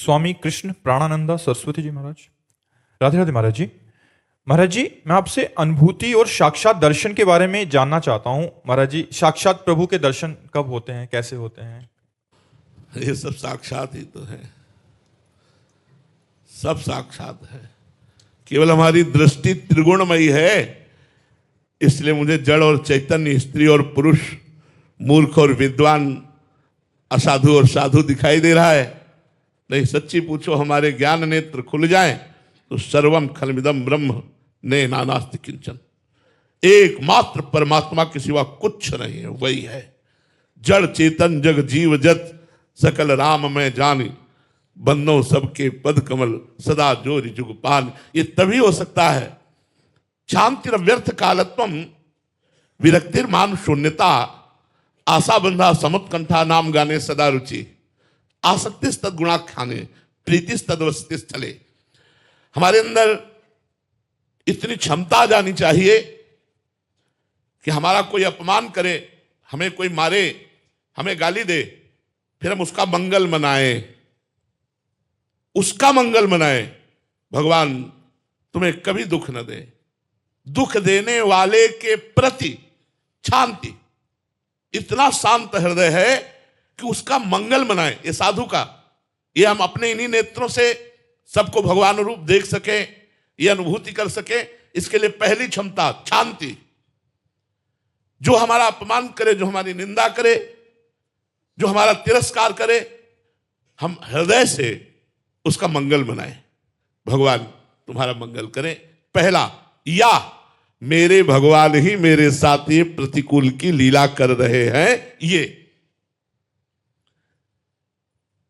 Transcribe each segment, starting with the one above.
स्वामी कृष्ण प्राणानंदा सरस्वती जी महाराज। राधे राधे महाराज जी। महाराज जी, मैं आपसे अनुभूति और साक्षात दर्शन के बारे में जानना चाहता हूँ। महाराज जी, साक्षात प्रभु के दर्शन कब होते हैं, कैसे होते हैं? ये सब साक्षात ही तो है, सब साक्षात है। केवल हमारी दृष्टि त्रिगुणमयी है, इसलिए मुझे जड़ और चैतन्य, स्त्री और पुरुष, मूर्ख और विद्वान, असाधु और साधु दिखाई दे रहा है। नहीं, सच्ची पूछो, हमारे ज्ञान नेत्र खुल जाएं तो सर्वम खलमिदम ब्रह्म ने नानास्ति किंचन, एकमात्र परमात्मा के सिवा कुछ नहीं है, वही है। जड़ चेतन जग जीव जत सकल राम में जानी, बंदो सबके पद कमल सदा जोरि जुग पान। ये तभी हो सकता है। शांति व्यर्थ कालत्वम विरक्तिर मान शून्यता, आशा बंधा समुत्कंठा नाम गाने सदा रुचि, आसक्तिस तद गुणाख्याने प्रीतिस तदवस्ति स्थले। हमारे अंदर इतनी क्षमता जानी चाहिए कि हमारा कोई अपमान करे, हमें कोई मारे, हमें गाली दे, फिर हम उसका मंगल मनाएं, उसका मंगल मनाएं। भगवान तुम्हें कभी दुख न दे। दुख देने वाले के प्रति शांति, इतना शांत हृदय है कि उसका मंगल मनाएं। ये साधु का, ये हम अपने इन्हीं नेत्रों से सबको भगवान रूप देख सके, ये अनुभूति कर सके, इसके लिए पहली क्षमता शांति। जो हमारा अपमान करे, जो हमारी निंदा करे, जो हमारा तिरस्कार करे, हम हृदय से उसका मंगल मनाएं। भगवान तुम्हारा मंगल करें। पहला, या मेरे भगवान ही मेरे साथ ये प्रतिकूल की लीला कर रहे हैं। ये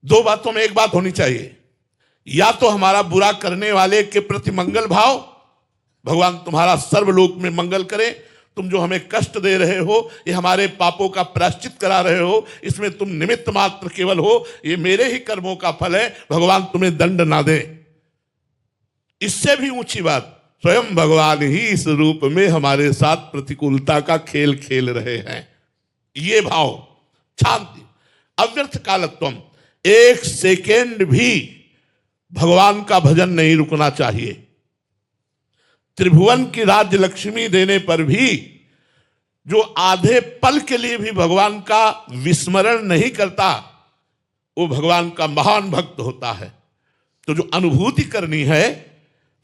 दो बातों में एक बात होनी चाहिए। या तो हमारा बुरा करने वाले के प्रति मंगल भाव, भगवान तुम्हारा सर्वलोक में मंगल करे, तुम जो हमें कष्ट दे रहे हो, ये हमारे पापों का प्रायश्चित करा रहे हो, इसमें तुम निमित्त मात्र केवल हो, ये मेरे ही कर्मों का फल है, भगवान तुम्हें दंड ना दे। इससे भी ऊंची बात, स्वयं भगवान ही इस रूप में हमारे साथ प्रतिकूलता का खेल खेल रहे हैं। ये भाव, शांति। अव्यर्थ कालत्वम, एक सेकेंड भी भगवान का भजन नहीं रुकना चाहिए। त्रिभुवन की राज्य लक्ष्मी देने पर भी जो आधे पल के लिए भी भगवान का विस्मरण नहीं करता, वो भगवान का महान भक्त होता है। तो जो अनुभूति करनी है,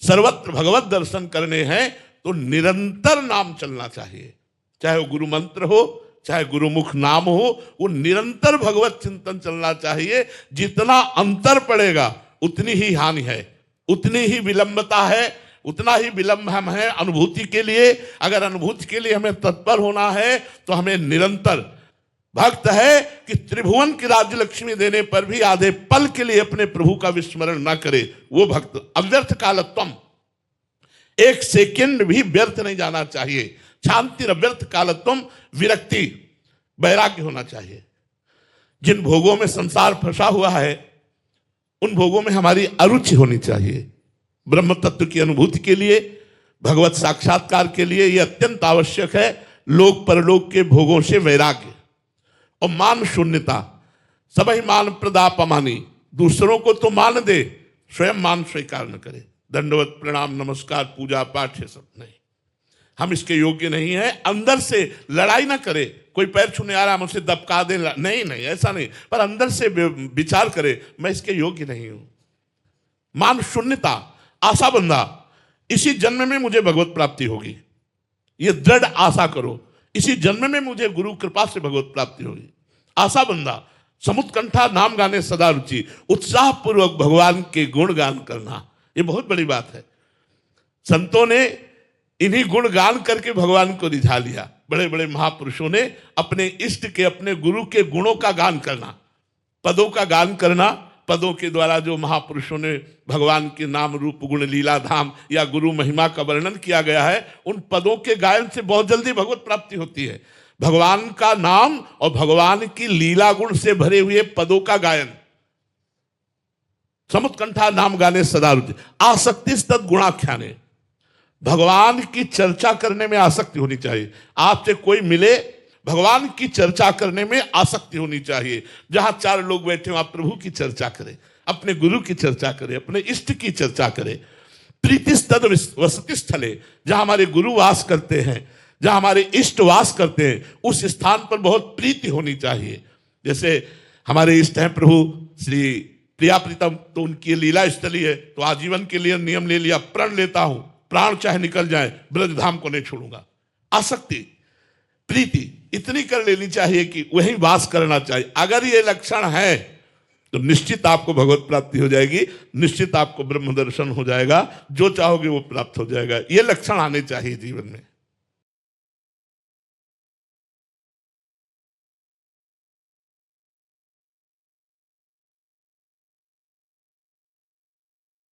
सर्वत्र भगवत दर्शन करने हैं, तो निरंतर नाम चलना चाहिए। चाहे वो गुरु मंत्र हो, चाहे गुरुमुख नाम हो, वो निरंतर भगवत चिंतन चलना चाहिए। जितना अंतर पड़ेगा उतनी ही हानि है, उतनी ही विलंबता है, उतना ही विलंब हम है अनुभूति के लिए। अगर अनुभूति के लिए हमें तत्पर होना है तो हमें निरंतर, भक्त है कि त्रिभुवन की राज्य लक्ष्मी देने पर भी आधे पल के लिए अपने प्रभु का विस्मरण ना करे, वो भक्त। अव्यर्थ कालत्वम, एक सेकंड भी व्यर्थ नहीं जाना चाहिए। शांति अव्यर्थ कालत्वम, विरक्ति, वैराग्य होना चाहिए। जिन भोगों में संसार फंसा हुआ है, उन भोगों में हमारी अरुचि होनी चाहिए। ब्रह्म तत्व की अनुभूति के लिए, भगवत साक्षात्कार के लिए यह अत्यंत आवश्यक है। लोक परलोक के भोगों से वैराग्य और मान शून्यता। सबही मान प्रदापमानी, दूसरों को तो मान दे, स्वयं मान स्वीकार न करे। दंडवत प्रणाम नमस्कार पूजा पाठ, ये सब नहीं, हम इसके योग्य नहीं है। अंदर से लड़ाई ना करे, कोई पैर छूने आ रहा मुझसे दबका दे, नहीं नहीं, ऐसा नहीं, पर अंदर से विचार करे, मैं इसके योग्य नहीं हूं। मान शून्यता, आशा बंधा, इसी जन्म में मुझे भगवत प्राप्ति होगी, ये दृढ़ आशा करो, इसी जन्म में मुझे गुरु कृपा से भगवत प्राप्ति होगी। आशा बंधा, समुत्कंठा नाम गाने सदा रुचि, उत्साह पूर्वक भगवान के गुण गान करना, ये बहुत बड़ी बात है। संतों ने इन्हीं गुण गान करके भगवान को रिझा लिया। बड़े बड़े महापुरुषों ने अपने इष्ट के, अपने गुरु के गुणों का गान करना, पदों का गान करना, पदों के द्वारा जो महापुरुषों ने भगवान के नाम रूप गुण लीला धाम या गुरु महिमा का वर्णन किया गया है, उन पदों के गायन से बहुत जल्दी भगवत प्राप्ति होती है। भगवान का नाम और भगवान की लीला गुण से भरे हुए पदों का गायन। समुत्कंठा नाम गाने सदा रुचि, आसक्ति तद गुणाख्याने, भगवान की चर्चा करने में आसक्ति होनी चाहिए। आपसे कोई मिले, भगवान की चर्चा करने में आसक्ति होनी चाहिए। जहां चार लोग बैठे हो, आप प्रभु की चर्चा करें, अपने गुरु की चर्चा करे, अपने इष्ट की चर्चा करे। प्रीतिस्तद वसति स्थले, जहां हमारे गुरु वास करते हैं, जहां हमारे इष्ट वास करते हैं, उस स्थान पर बहुत प्रीति होनी चाहिए। जैसे हमारे इष्ट हैं प्रभु श्री प्रिया प्रीतम, तो उनकी लीला स्थली है, तो आजीवन के लिए नियम ले लिया, प्रण लेता हूं, प्राण चाहे निकल जाए, ब्रजधाम को नहीं छोड़ूंगा। आसक्ति, प्रीति इतनी कर लेनी चाहिए कि वहीं वास करना चाहिए। अगर ये लक्षण है तो निश्चित आपको भगवत प्राप्ति हो जाएगी, निश्चित आपको ब्रह्म दर्शन हो जाएगा, जो चाहोगे वो प्राप्त हो जाएगा। ये लक्षण आने चाहिए जीवन में।